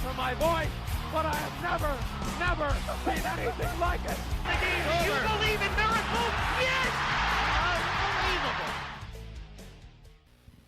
for my voice, but I have never seen anything like it. You believe in miracles? Yes! Unbelievable.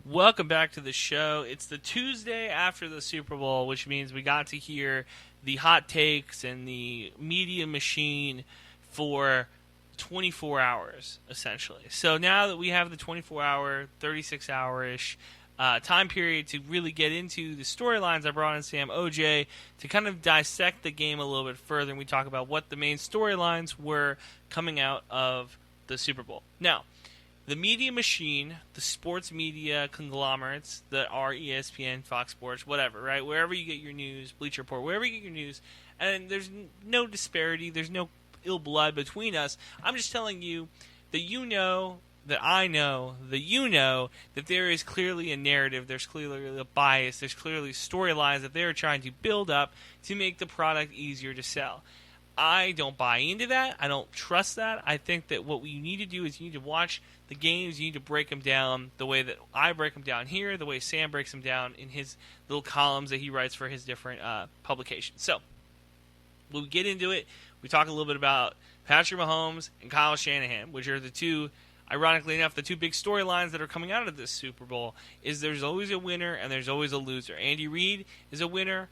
Welcome back to the show. It's the Tuesday after the Super Bowl, which means we got to hear the hot takes and the media machine for 24 hours, essentially. So now that we have the 24-hour, 36-hour-ish time period to really get into the storylines, I brought in Sam Ouhaj to kind of dissect the game a little bit further, and we talk about what the main storylines were coming out of the Super Bowl. Now, the media machine, the sports media conglomerates that are ESPN, Fox Sports, whatever, right? Wherever you get your news, Bleacher Report, wherever you get your news, and there's no disparity, there's no ill blood between us. I'm just telling you that you know, that I know, that you know, that there is clearly a narrative, there's clearly a bias, there's clearly storylines that they're trying to build up to make the product easier to sell. I don't buy into that. I don't trust that. I think that what you need to do is you need to watch the games. You need to break them down the way that I break them down here, the way Sam breaks them down in his little columns that he writes for his different publications. So, when we get into it, we talk a little bit about Patrick Mahomes and Kyle Shanahan, which are the two, ironically enough, the two big storylines that are coming out of this Super Bowl. Is there's always a winner and there's always a loser. Andy Reid is a winner.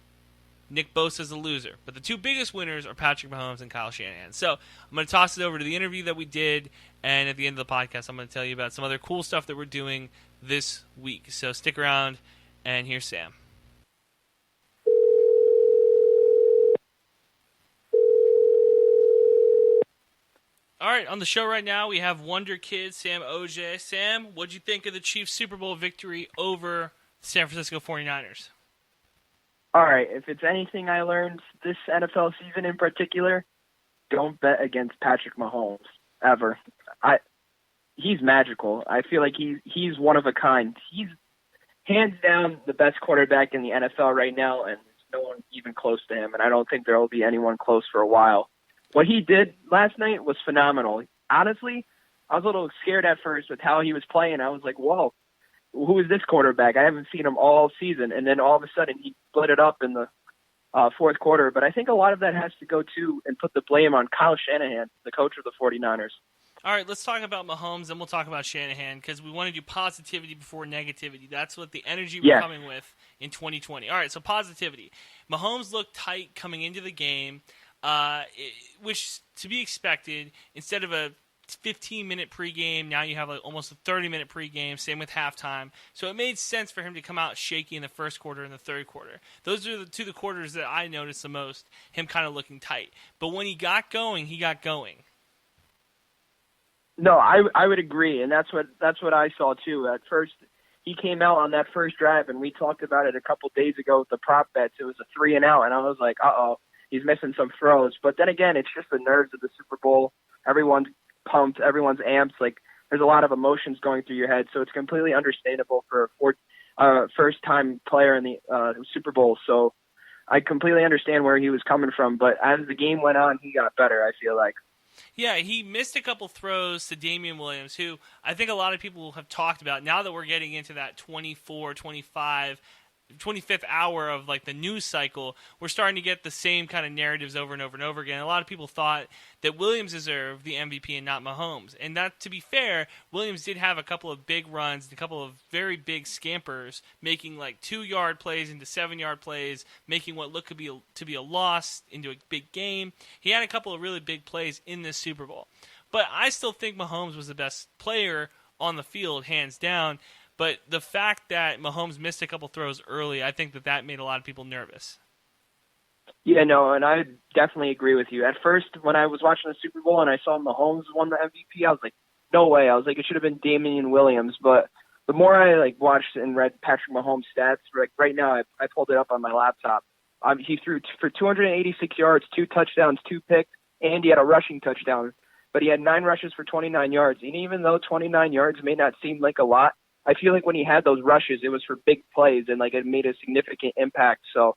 Nick Bosa is a loser. But the two biggest winners are Patrick Mahomes and Kyle Shanahan. So I'm going to toss it over to the interview that we did, and at the end of the podcast, I'm going to tell you about some other cool stuff that we're doing this week. So stick around, and here's Sam. All right, on the show right now, we have Wonder Kid Sam Ouhaj. Sam, what'd you think of the Chiefs' Super Bowl victory over the San Francisco 49ers? All right, if it's anything I learned this NFL season in particular, don't bet against Patrick Mahomes, ever. He's magical. I feel like he's one of a kind. He's hands down the best quarterback in the NFL right now, and there's no one even close to him, and I don't think there will be anyone close for a while. What he did last night was phenomenal. Honestly, I was a little scared at first with how he was playing. I was like, whoa, who is this quarterback? I haven't seen him all season. And then all of a sudden he split it up in the fourth quarter. But I think a lot of that has to go to and put the blame on Kyle Shanahan, the coach of the 49ers. All right, let's talk about Mahomes, and we'll talk about Shanahan, because we want to do positivity before negativity. That's what the energy we're coming with in 2020. All right, so positivity. Mahomes looked tight coming into the game, which to be expected. Instead of a 15-minute pregame, now you have like almost a 30-minute pregame, same with halftime. So it made sense for him to come out shaky in the first quarter and the third quarter. Those are the quarters that I noticed the most, him kind of looking tight. But when he got going, he got going. No, I would agree, and that's what I saw too. At first, he came out on that first drive, and we talked about it a couple days ago with the prop bets. It was a 3-and-out, and I was like, uh-oh, he's missing some throws. But then again, it's just the nerves of the Super Bowl. Everyone's pumped, everyone's amped. Like, there's a lot of emotions going through your head, so it's completely understandable for a first-time player in the Super Bowl. So I completely understand where he was coming from. But as the game went on, he got better, I feel like. Yeah, he missed a couple throws to Damian Williams, who I think a lot of people have talked about. Now that we're getting into that 25th hour of like the news cycle, we're starting to get the same kind of narratives over and over and over again. A lot of people thought that Williams deserved the MVP and not Mahomes. And that, to be fair, Williams did have a couple of big runs, a couple of very big scampers, making like 2-yard plays into 7-yard plays, making what looked to be a loss into a big game. He had a couple of really big plays in this Super Bowl. But I still think Mahomes was the best player on the field, hands down. But the fact that Mahomes missed a couple throws early, I think that made a lot of people nervous. Yeah, no, and I definitely agree with you. At first, when I was watching the Super Bowl and I saw Mahomes won the MVP, I was like, no way. I was like, it should have been Damian Williams. But the more I watched and read Patrick Mahomes' stats, right now I pulled it up on my laptop. He threw for 286 yards, 2 touchdowns, 2 picks, and he had a rushing touchdown. But he had 9 rushes for 29 yards. And even though 29 yards may not seem like a lot, I feel like when he had those rushes, it was for big plays and like it made a significant impact. So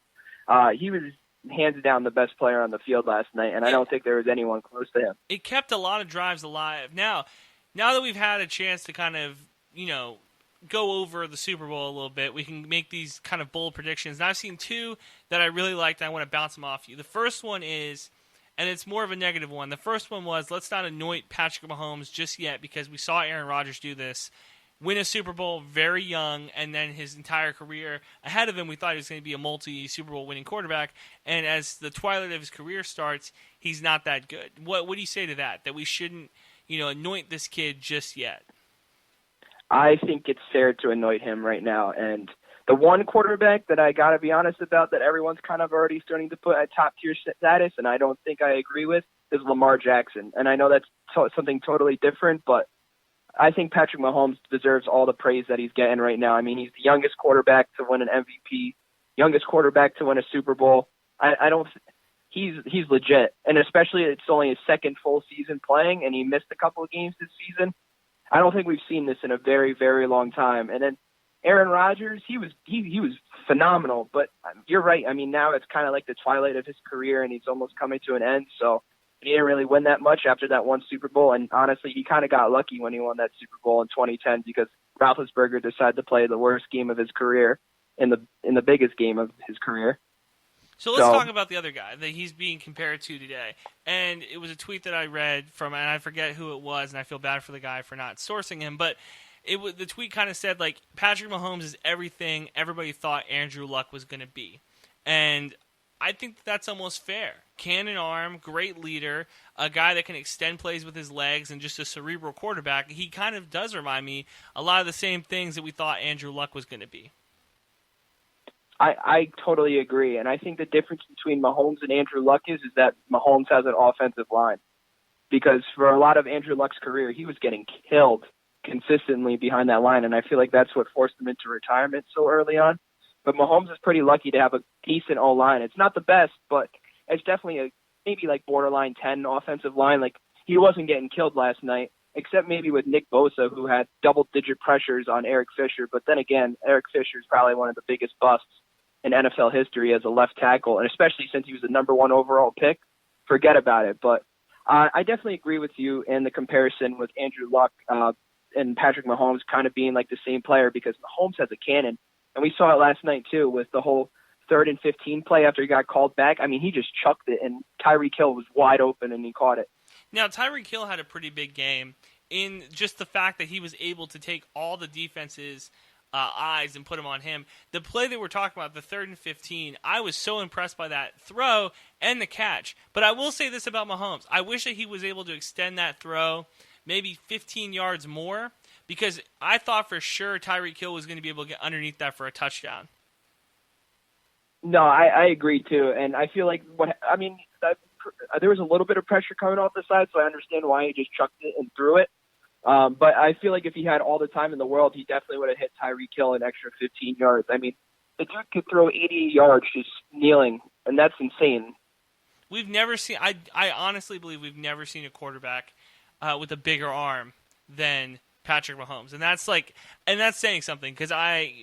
he was hands down the best player on the field last night, and I don't think there was anyone close to him. It kept a lot of drives alive. Now that we've had a chance to kind of, go over the Super Bowl a little bit. We can make these kind of bold predictions. And I've seen two that I really liked, and I want to bounce them off you. The first one is, and it's more of a negative one. The first one was, let's not anoint Patrick Mahomes just yet, because we saw Aaron Rodgers do this, win a Super Bowl very young, and then his entire career ahead of him, we thought he was going to be a multi-Super Bowl winning quarterback. And as the twilight of his career starts, he's not that good. What do you say to that? That we shouldn't, anoint this kid just yet? I think it's fair to anoint him right now. And the one quarterback that I got to be honest about that everyone's kind of already starting to put at top-tier status, and I don't think I agree with, is Lamar Jackson. And I know that's something totally different, but I think Patrick Mahomes deserves all the praise that he's getting right now. I mean, he's the youngest quarterback to win an MVP, youngest quarterback to win a Super Bowl. He's legit. And especially it's only his second full season playing, and he missed a couple of games this season. I don't think we've seen this in a very, very long time. And then Aaron Rodgers, he was phenomenal. But you're right. I mean, now it's kind of like the twilight of his career, and he's almost coming to an end. So he didn't really win that much after that one Super Bowl. And honestly, he kind of got lucky when he won that Super Bowl in 2010 because Roethlisberger decided to play the worst game of his career in the biggest game of his career. So let's talk about the other guy that he's being compared to today. And it was a tweet that I read from, and I forget who it was, and I feel bad for the guy for not sourcing him, but the tweet kind of said, like, Patrick Mahomes is everything everybody thought Andrew Luck was going to be. And I think that's almost fair. Cannon arm, great leader, a guy that can extend plays with his legs, and just a cerebral quarterback. He kind of does remind me a lot of the same things that we thought Andrew Luck was going to be. I totally agree, and I think the difference between Mahomes and Andrew Luck is that Mahomes has an offensive line. Because for a lot of Andrew Luck's career, he was getting killed consistently behind that line, and I feel like that's what forced him into retirement so early on. But Mahomes is pretty lucky to have a decent O-line. It's not the best, but it's definitely maybe like borderline 10 offensive line. Like, he wasn't getting killed last night, except maybe with Nick Bosa, who had double-digit pressures on Eric Fisher. But then again, Eric Fisher is probably one of the biggest busts in NFL history as a left tackle, and especially since he was the number one overall pick, forget about it. But I definitely agree with you in the comparison with Andrew Luck and Patrick Mahomes kind of being like the same player, because Mahomes has a cannon, and we saw it last night too with the whole 3rd and 15 play after he got called back. I mean, he just chucked it, and Tyreek Hill was wide open, and he caught it. Now, Tyreek Hill had a pretty big game in just the fact that he was able to take all the defense's eyes and put them on him. The play that we're talking about, the 3rd and 15, I was so impressed by that throw and the catch. But I will say this about Mahomes. I wish that he was able to extend that throw maybe 15 yards more, because I thought for sure Tyreek Hill was going to be able to get underneath that for a touchdown. No, I agree too. And I feel like there was a little bit of pressure coming off the side, so I understand why he just chucked it and threw it. But I feel like if he had all the time in the world, he definitely would have hit Tyreek Hill an extra 15 yards. I mean, the dude could throw 80 yards just kneeling, and that's insane. We've never seen – I honestly believe we've never seen a quarterback with a bigger arm than Patrick Mahomes. And that's that's saying something, because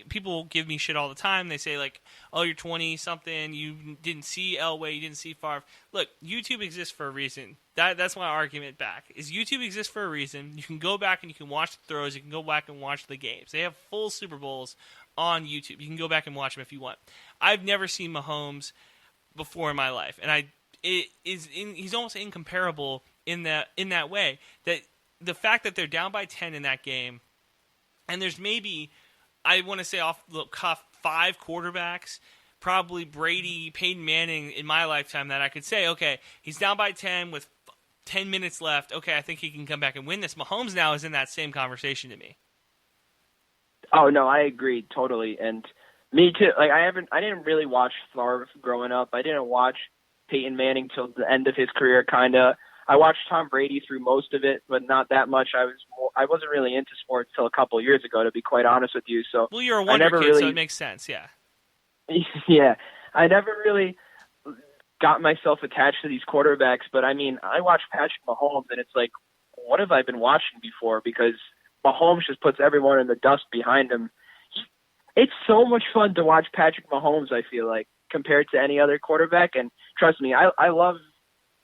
people give me shit all the time. They say, like, oh, you're 20-something, you didn't see Elway, you didn't see Favre. Look, YouTube exists for a reason. That's my argument back, is YouTube exists for a reason. You can go back and you can watch the throws. You can go back and watch the games. They have full Super Bowls on YouTube. You can go back and watch them if you want. I've never seen Mahomes before in my life, and he's almost incomparable in that way. That the fact that they're down by 10 in that game, and there's maybe, I want to say off the cuff, 5 quarterbacks, probably Brady, Peyton Manning in my lifetime, that I could say, okay, he's down by 10 with 10 minutes left. Okay, I think he can come back and win this. Mahomes now is in that same conversation to me. Oh no, I agree totally, and me too. Like, I didn't really watch Favre growing up. I didn't watch Peyton Manning till the end of his career, kinda. I watched Tom Brady through most of it, but not that much. I wasn't really into sports till a couple of years ago, to be quite honest with you. So, well, you're a wonder kid, so it makes sense, yeah. Yeah, I never really got myself attached to these quarterbacks, but I mean, I watch Patrick Mahomes, and it's like, what have I been watching before? Because Mahomes just puts everyone in the dust behind him. It's so much fun to watch Patrick Mahomes, I feel like, compared to any other quarterback. And trust me, I love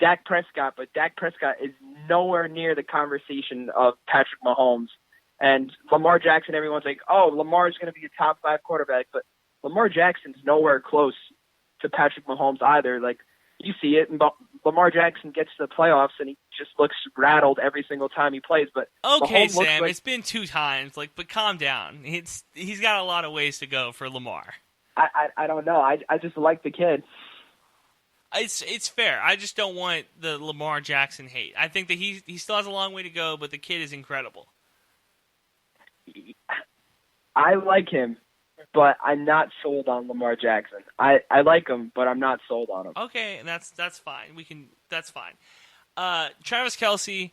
Dak Prescott, but Dak Prescott is nowhere near the conversation of Patrick Mahomes. And Lamar Jackson, everyone's like, oh, Lamar's going to be a top 5 quarterback. But Lamar Jackson's nowhere close to Patrick Mahomes either. Like, you see it, and Lamar Jackson gets to the playoffs, and he just looks rattled every single time he plays. But okay, Mahomes Sam, like, it's been 2 times. But calm down. He's got a lot of ways to go for Lamar. I don't know. I just like the kid. It's fair. I just don't want the Lamar Jackson hate. I think that he still has a long way to go, but the kid is incredible. I like him, but I'm not sold on Lamar Jackson. I like him, but I'm not sold on him. Okay, and that's fine. That's fine. Travis Kelce,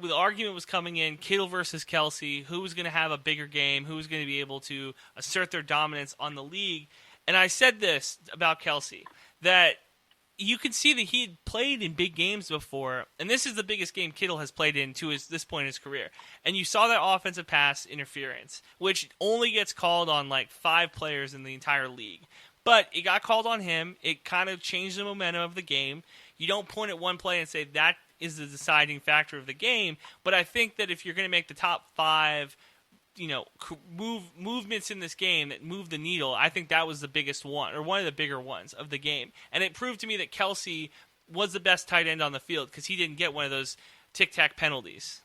the argument was coming in, Kittle versus Kelce, who was going to have a bigger game, who was going to be able to assert their dominance on the league. And I said this about Kelce, that you can see that he had played in big games before, and this is the biggest game Kittle has played in to this point in his career. And you saw that offensive pass interference, which only gets called on like 5 players in the entire league. But it got called on him. It kind of changed the momentum of the game. You don't point at one play and say that is the deciding factor of the game, but I think that if you're going to make the top 5 movements in this game that move the needle, I think that was the biggest one, or one of the bigger ones of the game. And it proved to me that Kelce was the best tight end on the field because he didn't get one of those tic-tac penalties.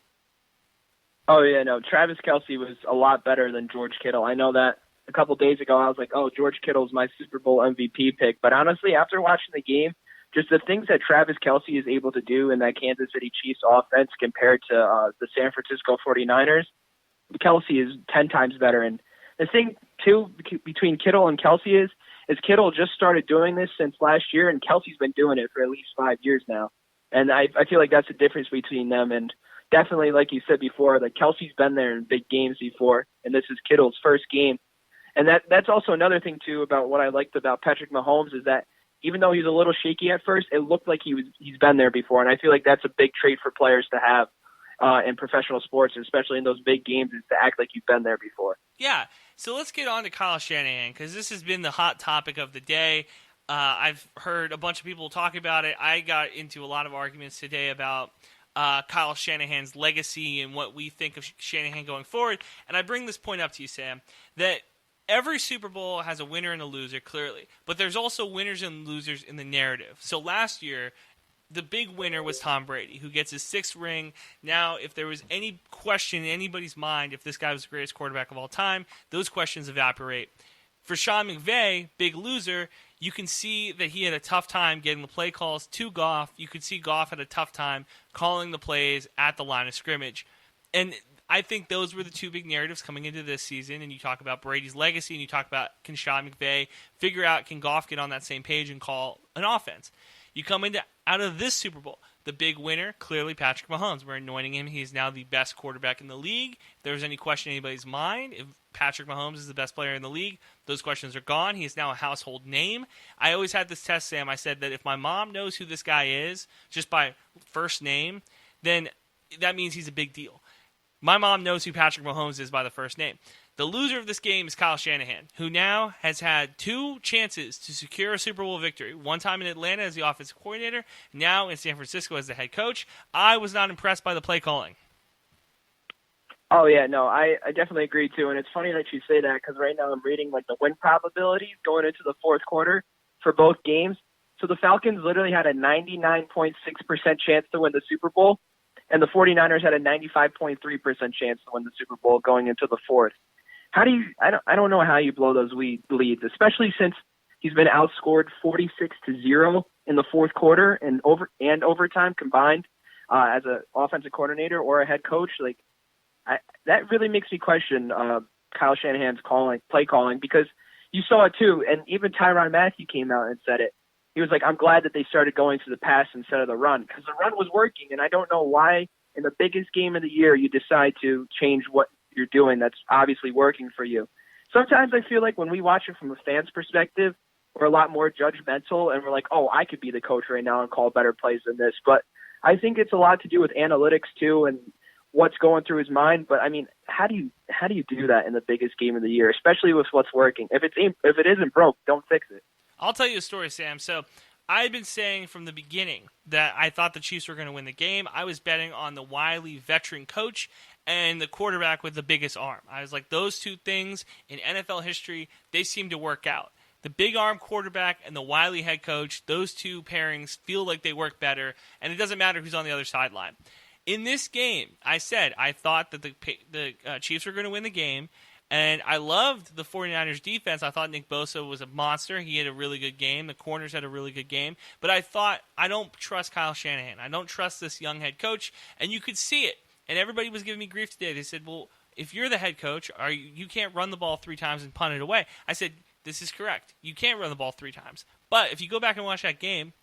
Oh, yeah, no. Travis Kelce was a lot better than George Kittle. I know that a couple days ago I was like, oh, George Kittle's my Super Bowl MVP pick. But honestly, after watching the game, just the things that Travis Kelce is able to do in that Kansas City Chiefs offense compared to the San Francisco 49ers, Kelce is 10 times better. And the thing, too, between Kittle and Kelce is Kittle just started doing this since last year, and Kelce's been doing it for at least 5 years now. And I feel like that's the difference between them. And definitely, like you said before, like Kelce's been there in big games before, and this is Kittle's first game. And that's also another thing, too, about what I liked about Patrick Mahomes is that even though he's a little shaky at first, it looked like he's been there before. And I feel like that's a big trait for players to have. In professional sports, especially in those big games, is to act like you've been there before. Yeah, so let's get on to Kyle Shanahan, because this has been the hot topic of the day. I've heard a bunch of people talk about it. I got into a lot of arguments today about Kyle Shanahan's legacy and what we think of Shanahan going forward. And I bring this point up to you, Sam, that every Super Bowl has a winner and a loser, clearly. But there's also winners and losers in the narrative. So last year, the big winner was Tom Brady, who gets his 6th ring. Now, if there was any question in anybody's mind if this guy was the greatest quarterback of all time, those questions evaporate. For Sean McVay, big loser, you can see that he had a tough time getting the play calls to Goff. You could see Goff had a tough time calling the plays at the line of scrimmage. And I think those were the 2 big narratives coming into this season. And you talk about Brady's legacy, and you talk about, can Sean McVay figure out, can Goff get on that same page and call an offense? You come out of this Super Bowl, the big winner, clearly Patrick Mahomes. We're anointing him. He's now the best quarterback in the league. If there was any question in anybody's mind, if Patrick Mahomes is the best player in the league, those questions are gone. He is now a household name. I always had this test, Sam. I said that if my mom knows who this guy is just by first name, then that means he's a big deal. My mom knows who Patrick Mahomes is by the first name. The loser of this game is Kyle Shanahan, who now has had 2 chances to secure a Super Bowl victory. One time in Atlanta as the offensive coordinator, now in San Francisco as the head coach. I was not impressed by the play calling. Oh, yeah, no, I definitely agree, too. And it's funny that you say that because right now I'm reading like the win probabilities going into the 4th quarter for both games. So the Falcons literally had a 99.6% chance to win the Super Bowl, and the 49ers had a 95.3% chance to win the Super Bowl going into the 4th. How do you? I don't know how you blow those leads, especially since he's been outscored 46-0 in the 4th quarter and overtime combined as an offensive coordinator or a head coach. Like that really makes me question Kyle Shanahan's play calling, because you saw it too, and even Tyrann Mathieu came out and said it. He was like, "I'm glad that they started going to the pass instead of the run, because the run was working, and I don't know why in the biggest game of the year you decide to change what you're doing that's obviously working for you." Sometimes I feel like when we watch it from a fan's perspective, we're a lot more judgmental, and we're like, oh, I could be the coach right now and call better plays than this. But I think it's a lot to do with analytics too and what's going through his mind. But I mean, how do you do that in the biggest game of the year, especially with what's working? If it isn't broke, don't fix it. I'll tell you a story, Sam. So I've been saying from the beginning that I thought the Chiefs were going to win the game. I was betting on the wily veteran coach, and the quarterback with the biggest arm. I was like, those two things in NFL history, they seem to work out. The big arm quarterback and the wily head coach, those two pairings feel like they work better, and it doesn't matter who's on the other sideline. In this game, I said I thought that the Chiefs were going to win the game, and I loved the 49ers defense. I thought Nick Bosa was a monster. He had a really good game. The corners had a really good game. But I thought, I don't trust Kyle Shanahan. I don't trust this young head coach, and you could see it. And everybody was giving me grief today. They said, well, if you're the head coach, you can't run the ball 3 times and punt it away. I said, this is correct. You can't run the ball 3 times. But if you go back and watch that game,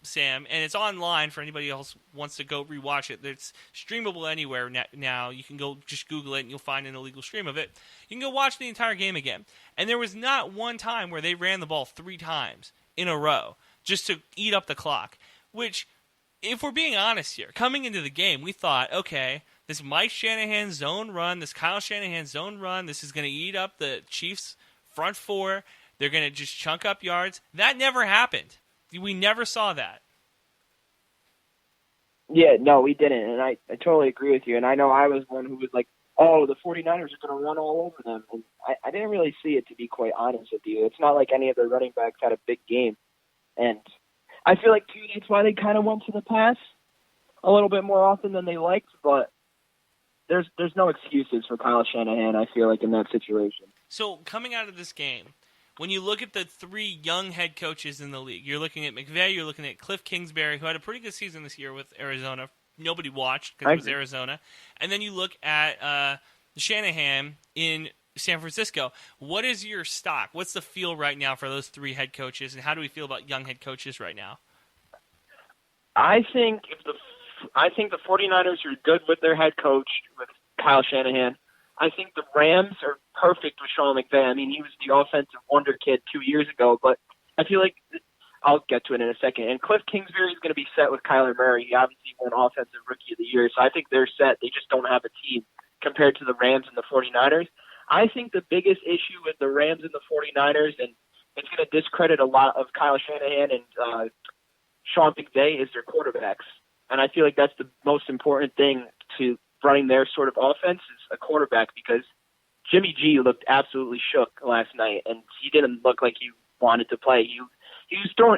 Sam, and it's online for anybody else who wants to go rewatch it. It's streamable anywhere now. You can go just Google it and you'll find an illegal stream of it. You can go watch the entire game again. And there was not one time where they ran the ball 3 times in a row just to eat up the clock. Which, if we're being honest here, coming into the game, we thought, okay, this Mike Shanahan zone run, this Kyle Shanahan zone run, this is going to eat up the Chiefs' front 4. They're going to just chunk up yards. That never happened. We never saw that. Yeah, no, we didn't, and I totally agree with you. And I know I was one who was like, oh, the 49ers are going to run all over them. And I didn't really see it, to be quite honest with you. It's not like any of their running backs had a big game. And I feel like, too, that's why they kind of went to the pass a little bit more often than they liked. But there's no excuses for Kyle Shanahan, I feel like, in that situation. So coming out of this game, when you look at the 3 young head coaches in the league, you're looking at McVay, you're looking at Cliff Kingsbury, who had a pretty good season this year with Arizona. Nobody watched because it was Arizona. And then you look at Shanahan in San Francisco. What is your stock? What's the feel right now for those 3 head coaches, and how do we feel about young head coaches right now? I think the 49ers are good with their head coach, with Kyle Shanahan. I think the Rams are perfect with Sean McVay. I mean, he was the offensive wonder kid 2 years ago, but I feel like I'll get to it in a second. And Cliff Kingsbury is going to be set with Kyler Murray. He obviously won Offensive Rookie of the Year, so I think they're set. They just don't have a team compared to the Rams and the 49ers. I think the biggest issue with the Rams and the 49ers, and it's going to discredit a lot of Kyle Shanahan and Sean McVay, is their quarterbacks. And I feel like that's the most important thing to running their sort of offense is a quarterback, because Jimmy G looked absolutely shook last night, and he didn't look like he wanted to play. He threw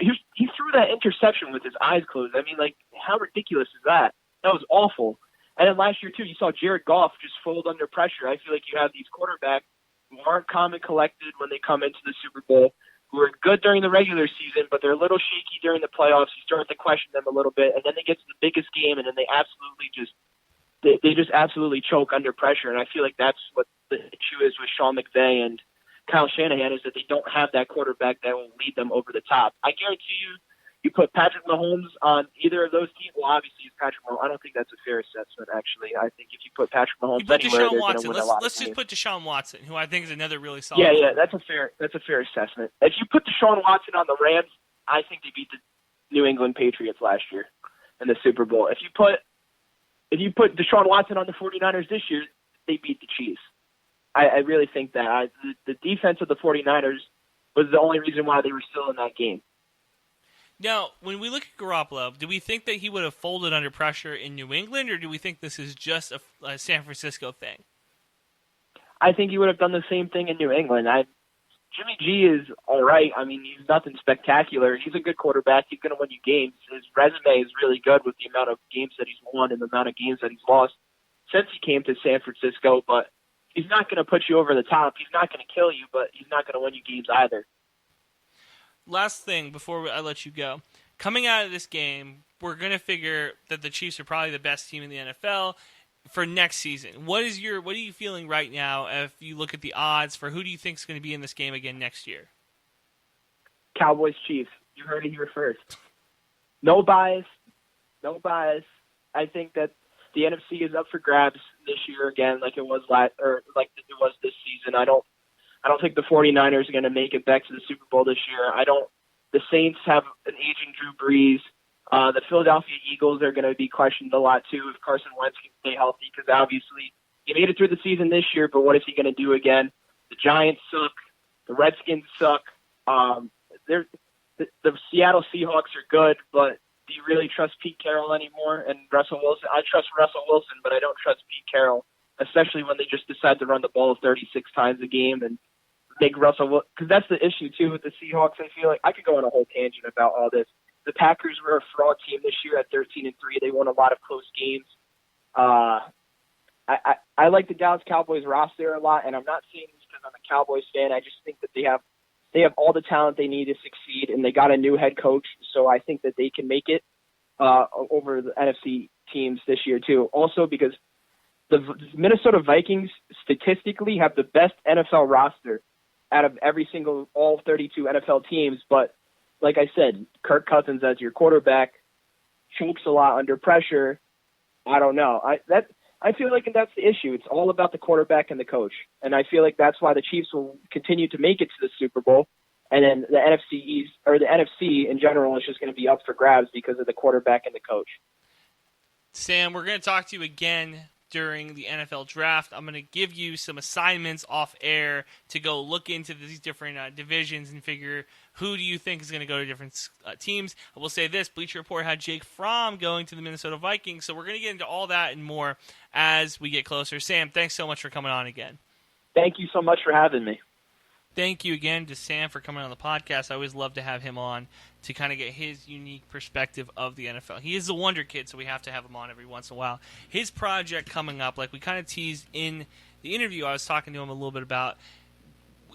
that interception with his eyes closed. I mean, like, how ridiculous is that? That was awful. And then last year, too, you saw Jared Goff just fold under pressure. I feel like you have these quarterbacks who aren't calm and collected when they come into the Super Bowl, who are good during the regular season, but they're a little shaky during the playoffs. You start to question them a little bit, and then they get to the biggest game, and then they just absolutely choke under pressure. And I feel like that's what the issue is with Sean McVay and Kyle Shanahan, is that they don't have that quarterback that will lead them over the top. I guarantee you put Patrick Mahomes on either of those teams. Well, obviously it's Patrick Mahomes. I don't think that's a fair assessment, actually. I think if you put Patrick Mahomes anywhere, they're going to win a lot. Let's just put Deshaun Watson, who I think is another really solid. Yeah, that's a fair assessment. If you put Deshaun Watson on the Rams, I think they beat the New England Patriots last year in the Super Bowl. If you put Deshaun Watson on the 49ers this year, they beat the Chiefs. I really think that. The defense of the 49ers was the only reason why they were still in that game. Now, when we look at Garoppolo, do we think that he would have folded under pressure in New England, or do we think this is just a San Francisco thing? I think he would have done the same thing in New England. Jimmy G is all right. I mean, he's nothing spectacular. He's a good quarterback. He's going to win you games. His resume is really good with the amount of games that he's won and the amount of games that he's lost since he came to San Francisco, but he's not going to put you over the top. He's not going to kill you, but he's not going to win you games either. Last thing before I let you go. Coming out of this game, we're going to figure that the Chiefs are probably the best team in the NFL for next season. What are you feeling right now if you look at the odds for who do you think is going to be in this game again next year? Cowboys, Chiefs. You heard it here first. No bias. I think that the NFC is up for grabs this year again, like it was this season. I don't think the 49ers are going to make it back to the Super Bowl this year. The Saints have an aging Drew Brees. The Philadelphia Eagles are going to be questioned a lot too if Carson Wentz can stay healthy, because obviously he made it through the season this year, but what is he going to do again? The Giants suck. The Redskins suck. The Seattle Seahawks are good, but do you really trust Pete Carroll anymore and Russell Wilson? I trust Russell Wilson, but I don't trust Pete Carroll especially when they just decide to run the ball 36 times a game and make Russell, because that's the issue too with the Seahawks. I feel like I could go on a whole tangent about all this. The Packers were a fraud team this year at 13-3. They won a lot of close games. I like the Dallas Cowboys roster a lot, and I'm not saying this because I'm a Cowboys fan. I just think that they have all the talent they need to succeed, and they got a new head coach, so I think that they can make it over the NFC teams this year too. Also because the Minnesota Vikings statistically have the best NFL roster out of all 32 NFL teams, but like I said, Kirk Cousins as your quarterback chokes a lot under pressure. I don't know. I feel like that's the issue. It's all about the quarterback and the coach, and I feel like that's why the Chiefs will continue to make it to the Super Bowl, and then the NFC East, or the NFC in general, is just going to be up for grabs because of the quarterback and the coach. Sam, we're going to talk to you again during the NFL draft. I'm going to give you some assignments off air to go look into these different divisions and figure who do you think is going to go to different teams. I will say this, Bleacher Report had Jake Fromm going to the Minnesota Vikings, so we're going to get into all that and more as we get closer. Sam, thanks so much for coming on again. Thank you so much for having me. Thank you again to Sam for coming on the podcast. I always love to have him on to kind of get his unique perspective of the NFL. He is a wonder kid, so we have to have him on every once in a while. His project coming up, like we kind of teased in the interview I was talking to him a little bit about,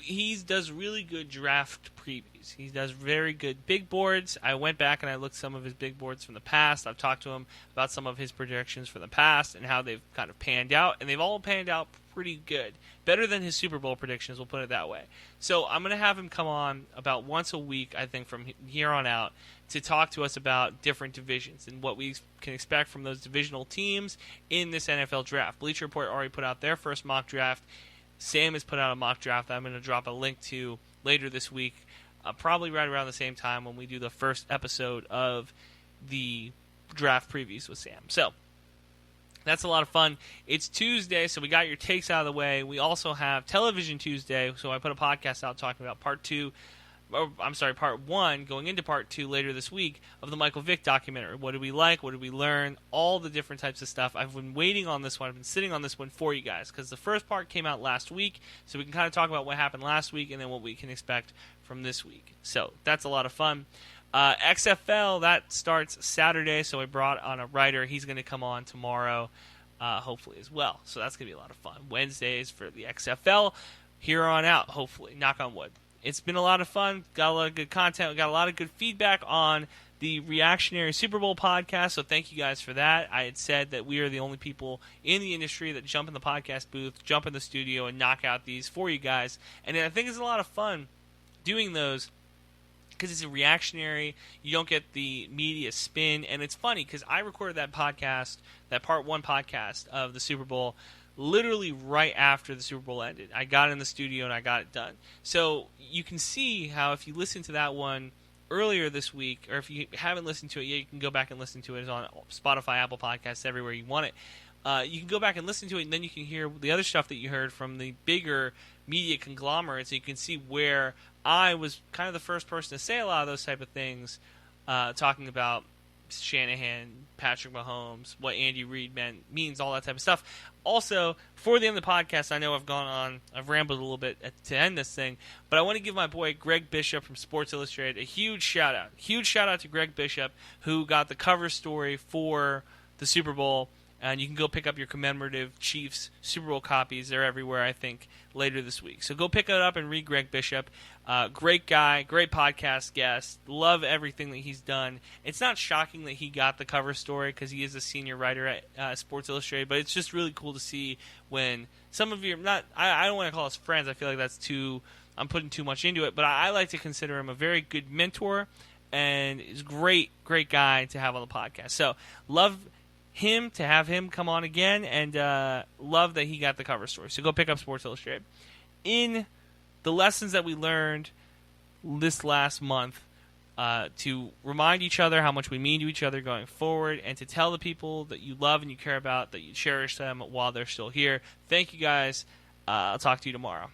he does really good draft previews. He does very good big boards. I went back and I looked at some of his big boards from the past. I've talked to him about some of his projections from the past and how they've kind of panned out, and they've all panned out pretty good. Better than his Super Bowl predictions, we'll put it that way. So I'm going to have him come on about once a week, I think, from here on out, to talk to us about different divisions and what we can expect from those divisional teams in this NFL draft. Bleacher Report already put out their first mock draft. Sam has put out a mock draft that I'm going to drop a link to later this week, probably right around the same time when we do the first episode of the draft previews with Sam. So that's a lot of fun. It's Tuesday, so we got your takes out of the way. We also have Television Tuesday, so I put a podcast out talking about part one, going into part two later this week of the Michael Vick documentary. What did we like? What did we learn? All the different types of stuff. I've been waiting on this one. I've been sitting on this one for you guys because the first part came out last week, so we can kind of talk about what happened last week and then what we can expect from this week. So that's a lot of fun. XFL, that starts Saturday, so I brought on a writer. He's going to come on tomorrow, hopefully, as well. So that's going to be a lot of fun. Wednesdays for the XFL, here on out, hopefully. Knock on wood. It's been a lot of fun. Got a lot of good content. We got a lot of good feedback on the Reactionary Super Bowl podcast, so thank you guys for that. I had said that we are the only people in the industry that jump in the podcast booth, jump in the studio, and knock out these for you guys. And I think it's a lot of fun doing those because it's a reactionary. You don't get the media spin, and it's funny because I recorded that podcast, that part one podcast of the Super Bowl, literally right after the Super Bowl ended. I got in the studio and I got it done. So you can see how if you listen to that one earlier this week, or if you haven't listened to it yet, you can go back and listen to it. It's on Spotify, Apple Podcasts, everywhere you want it. You can go back and listen to it, and then you can hear the other stuff that you heard from the bigger media conglomerates. So you can see where I was kind of the first person to say a lot of those type of things, talking about Shanahan, Patrick Mahomes, what Andy Reid means, all that type of stuff. Also, before the end of the podcast, I know I've rambled a little bit to end this thing, but I want to give my boy Greg Bishop from Sports Illustrated a huge shout out. Huge shout out to Greg Bishop, who got the cover story for the Super Bowl. And you can go pick up your commemorative Chiefs Super Bowl copies. They're everywhere, I think, later this week. So go pick it up and read Greg Bishop. Great guy, great podcast guest. Love everything that he's done. It's not shocking that he got the cover story because he is a senior writer at Sports Illustrated, but it's just really cool to see when some of you, I don't want to call us friends. I feel like I'm putting too much into it, but I like to consider him a very good mentor, and he's a great guy to have on the podcast. So love him to have him come on again, and love that he got the cover story. So go pick up Sports Illustrated. In the lessons that we learned this last month, to remind each other how much we mean to each other going forward, and to tell the people that you love and you care about that you cherish them while they're still here. Thank you guys. I'll talk to you tomorrow.